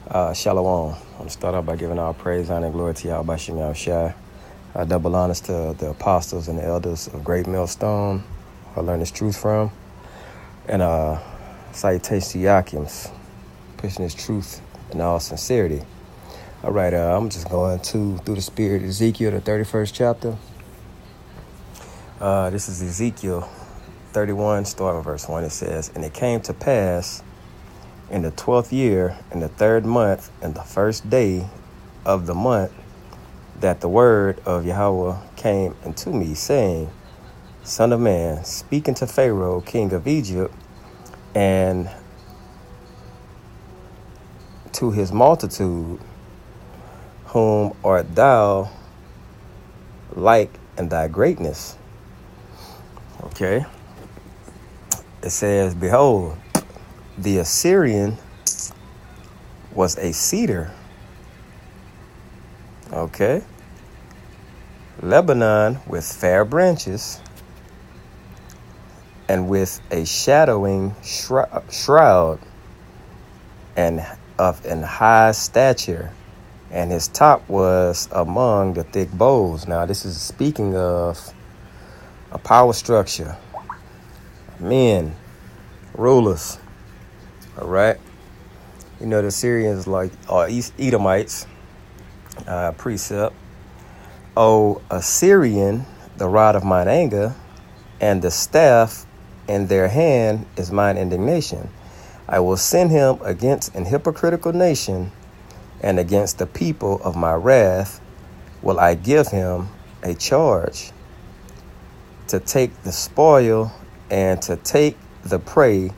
Shalom. I want to start off by giving all praise, honor, and glory to Yahweh Shem Yahushai. Double honors to the apostles and the elders of Great Millstone, who I learned this truth from. And salutations to Yakims, pushing this truth in all sincerity. All right, I'm just going through the spirit of Ezekiel, the 31st chapter. This is Ezekiel 31, starting verse 1. It says, "And it came to pass in the 12th year, in the 3rd month, in the 1st day of the month, that the word of Yahweh came unto me, saying, Son of man, speak unto Pharaoh, king of Egypt, and to his multitude, whom art thou like in thy greatness?" Okay. It says, "Behold, the Assyrian was a cedar." Okay. "Lebanon with fair branches, and with a shadowing shroud, and of an high stature, and his top was among the thick boughs." Now, this is speaking of a power structure, men, rulers. All right. You know, the Syrians are Edomites. Precept. "O Assyrian, the rod of mine anger, and the staff in their hand is mine indignation. I will send him against an hypocritical nation, and against the people of my wrath will I give him a charge, to take the spoil, and to take the prey,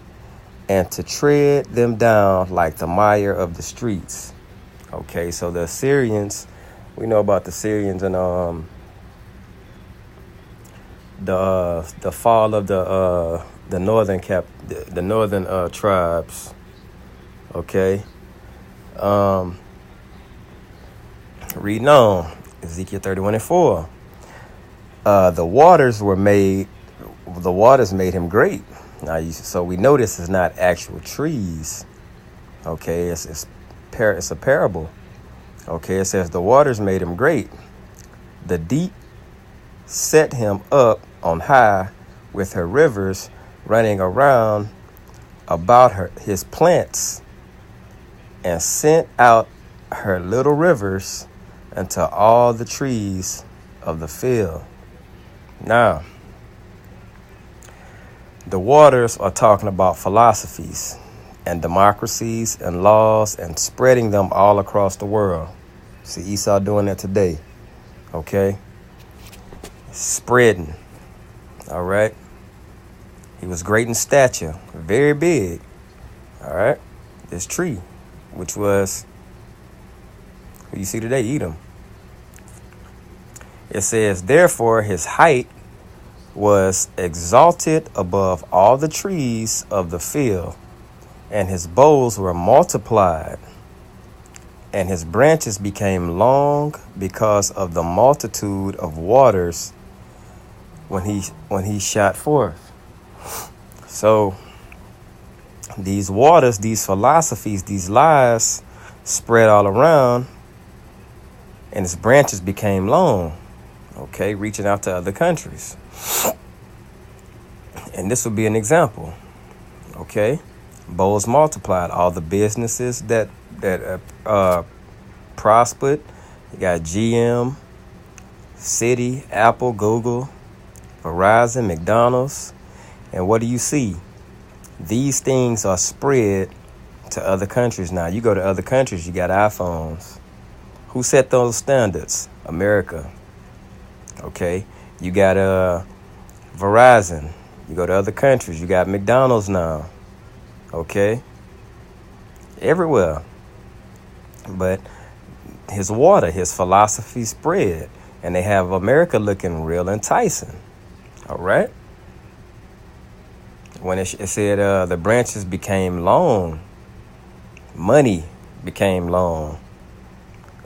and to tread them down like the mire of the streets." Okay, so the Assyrians, we know about the Syrians and the fall of the northern tribes. Okay, reading on Ezekiel 31:4. The waters made him great. Now, so we know this is not actual trees. Okay, it's a parable. Okay, it says the waters made him great. The deep set him up on high, with her rivers running around about his plants, and sent out her little rivers unto all the trees of the field. Now, the waters are talking about philosophies and democracies and laws, and spreading them all across the world. See Esau doing that today. Okay? Spreading. All right? He was great in stature, very big. All right? This tree, which was, who you see today, Edom. It says, "Therefore his height was exalted above all the trees of the field, and his boughs were multiplied, and his branches became long because of the multitude of waters when he shot forth." So these waters, these philosophies, these lies spread all around, and his branches became long. Okay, reaching out to other countries. And this would be an example. Okay. Bowls multiplied. All the businesses that prospered. You got GM, Citi, Apple, Google, Verizon, McDonald's. And what do you see? These things are spread to other countries now. You go to other countries, you got iPhones. Who set those standards? America. Okay. You got Verizon. You go to other countries, you got McDonald's now. Okay, everywhere. But his philosophy spread, and they have America looking real enticing. All right. When it said the branches became long, money became long,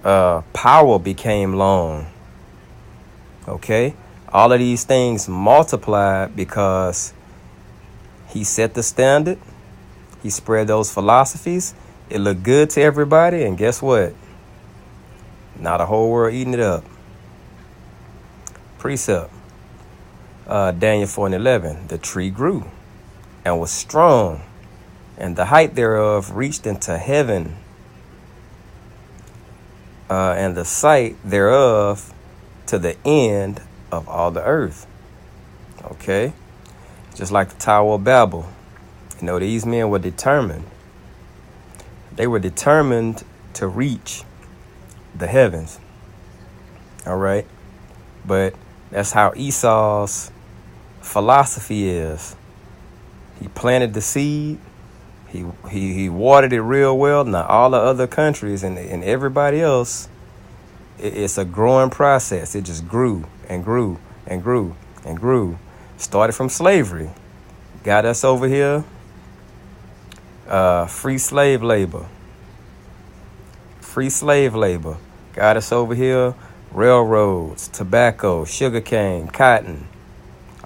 power became long. Okay, all of these things multiplied because he set the standard. He spread those philosophies, It looked good to everybody, and guess what? Not a whole world eating it up. Precept, Daniel 4:11. The tree grew and was strong, and the height thereof reached into heaven, and the sight thereof to the end of all the earth. Okay? Just like the Tower of Babel. You know, these men were determined. They were determined to reach the heavens. All right? But that's how Esau's philosophy is. He planted the seed. He watered it real well. Now, all the other countries and everybody else, it's a growing process. It just grew and grew and grew and grew. Started from slavery. Got us over here. Free slave labor. Free slave labor. Got us over here. Railroads, tobacco, sugarcane, cotton,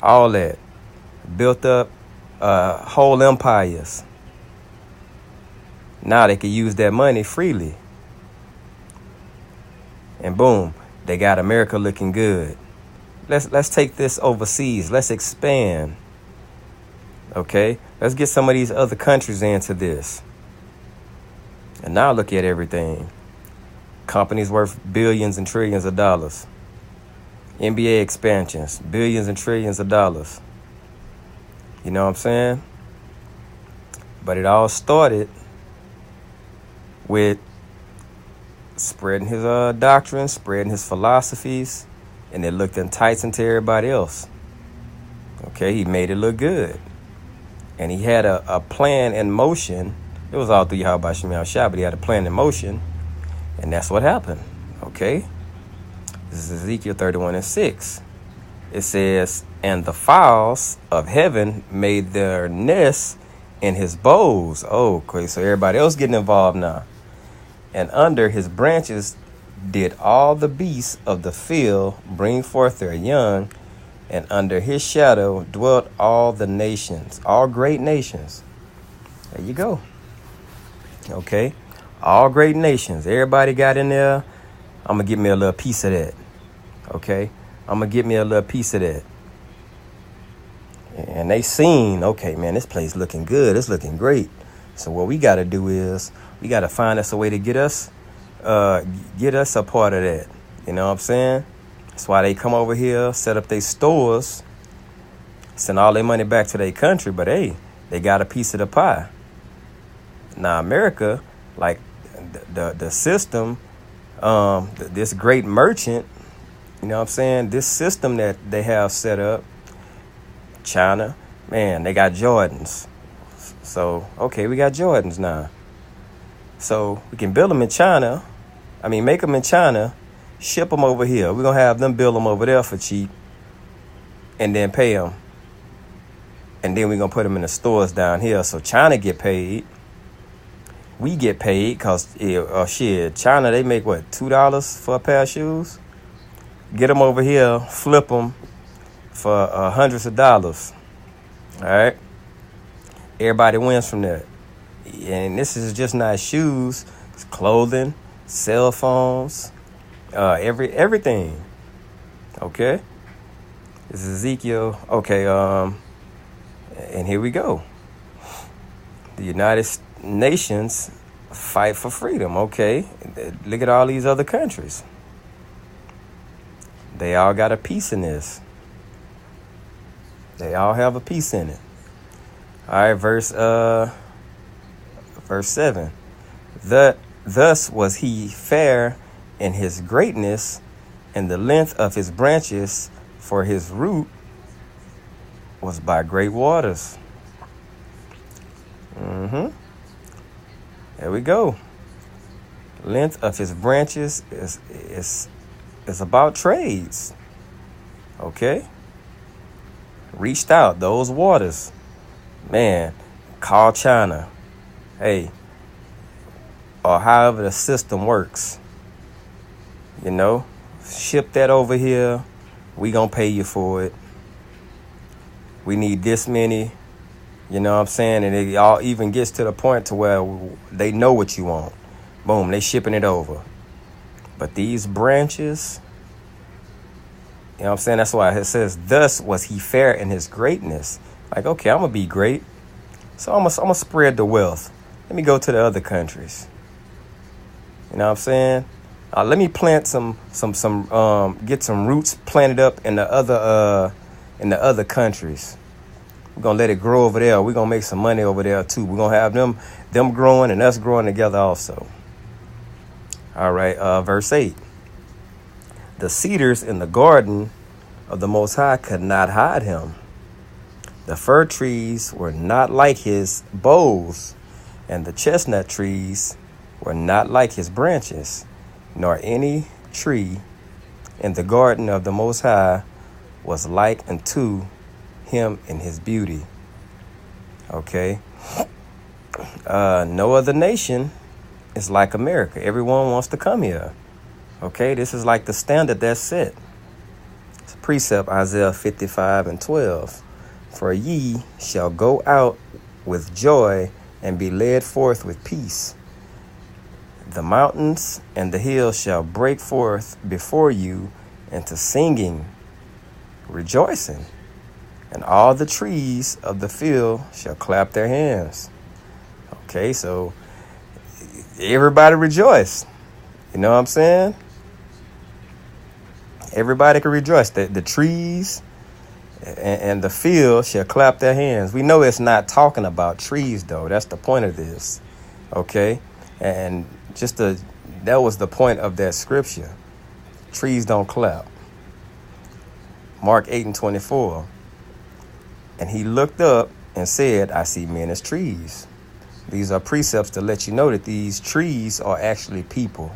all that. Built up whole empires. Now they can use that money freely. And boom, they got America looking good. Let's take this overseas. Let's expand. Okay? Let's get some of these other countries into this. And now look at everything. Companies worth billions and trillions of dollars. NBA expansions, billions and trillions of dollars. You know what I'm saying? But it all started with spreading his doctrines, spreading his philosophies, and it looked enticing to everybody else. Okay, he made it look good. And he had a plan in motion. It was all through Yahweh Shem Shah, but he had a plan in motion. And that's what happened. Okay? This is Ezekiel 31:6. It says, and the fowls of heaven made their nests in his boughs. Oh, okay, so everybody else getting involved now. And under his branches did all the beasts of the field bring forth their young, and under his shadow dwelt all the nations, all great nations. There you go. Okay? All great nations. Everybody got in there. I'm going to get me a little piece of that. Okay? I'm going to get me a little piece of that. And they seen, okay, man, this place looking good. It's looking great. So what we got to do is we got to find us a way to get us a part of that. You know what I'm saying? That's why they come over here, set up their stores, send all their money back to their country. But, hey, they got a piece of the pie. Now, America, like the system, this great merchant, you know what I'm saying? This system that they have set up, China, man, they got Jordans. So, okay, we got Jordans now. So we can build them in China. I mean, make them in China, ship them over here. We're going to have them build them over there for cheap and then pay them. And then we're going to put them in the stores down here. So China get paid. We get paid because, China, they make, what, $2 for a pair of shoes? Get them over here, flip them for hundreds of dollars. All right? Everybody wins from that. And this is just not shoes. It's clothing, cell phones, everything. Okay? This is Ezekiel. Okay, and here we go. The United Nations fight for freedom. Okay, look at all these other countries. They all got a piece in this. They all have a piece in it. All right, verse 7. Thus was he fair in his greatness, and the length of his branches, for his root was by great waters. There we go. Length of his branches is about trades. Okay? Reached out those waters. Man, call China. Hey, or however the system works. You know, ship that over here. We gonna pay you for it. We need this many You know what I'm saying? And it all even gets to the point to where they know what you want. Boom, they shipping it over. But these branches, you know what I'm saying? That's why it says, thus was he fair in his greatness. Like, okay, I'm going to be great. So I'm gonna spread the wealth. Let me go to the other countries. You know what I'm saying? Let me plant get some roots planted up in the other countries. We're gonna let it grow over there. We're gonna make some money over there too. We're gonna have them growing and us growing together also. All right, verse 8. The cedars in the garden of the Most High could not hide him. The fir trees were not like his boughs, and the chestnut trees were not like his branches, nor any tree in the garden of the Most High was like unto him in his beauty. Okay. No other nation is like America. Everyone wants to come here. Okay, this is like the standard that's set. It's a precept, Isaiah 55:12. For ye shall go out with joy and be led forth with peace. The mountains and the hills shall break forth before you into singing, rejoicing, and all the trees of the field shall clap their hands. Okay, so everybody rejoice. You know what I'm saying? Everybody can rejoice. The trees and the field shall clap their hands. We know it's not talking about trees, though. That's the point of this. Okay? And that was the point of that scripture. Trees don't clap. Mark 8:24. And he looked up and said, I see men as trees. These are precepts to let you know that these trees are actually people.